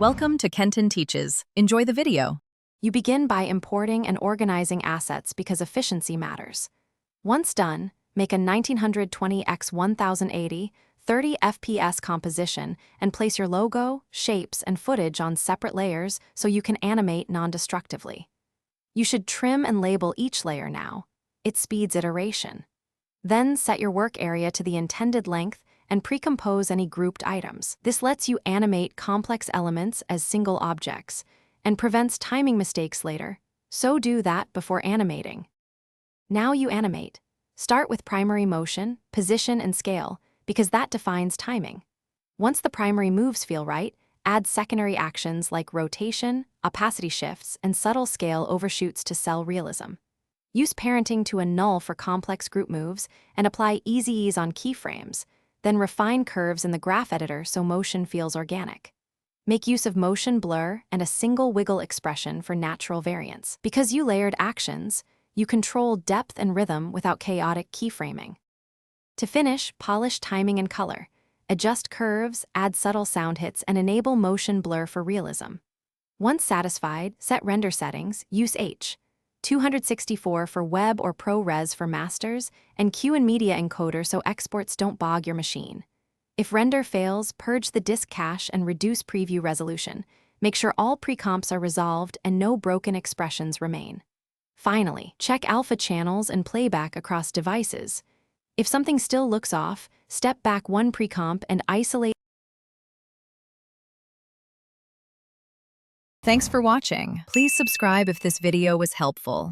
Welcome to Kenton Teaches. Enjoy the video. You begin by importing and organizing assets because efficiency matters. Once done, make a 1920 x 1080 30 fps composition and place your logo, shapes, and footage on separate layers so you can animate non-destructively. You should trim and label each layer now. It speeds iteration. Then set your work area to the intended length and pre-compose any grouped items. This lets you animate complex elements as single objects and prevents timing mistakes later, so do that before animating. Now you animate. Start with primary motion, position, and scale, because that defines timing. Once the primary moves feel right, add secondary actions like rotation, opacity shifts, and subtle scale overshoots to sell realism. Use parenting to annul for complex group moves and apply easy ease on keyframes, then refine curves in the graph editor so motion feels organic. Make use of motion blur and a single wiggle expression for natural variance. Because you layered actions, you control depth and rhythm without chaotic keyframing. To finish, polish timing and color. Adjust curves, add subtle sound hits, and enable motion blur for realism. Once satisfied, set render settings, use H.264 for web or ProRes for masters, and Q and media encoder so exports don't bog your machine. If render fails, purge the disk cache and reduce preview resolution. Make sure all pre-comps are resolved and no broken expressions remain. Finally, check alpha channels and playback across devices. If something still looks off, step back one pre-comp and isolate. Thanks for watching. Please subscribe if this video was helpful.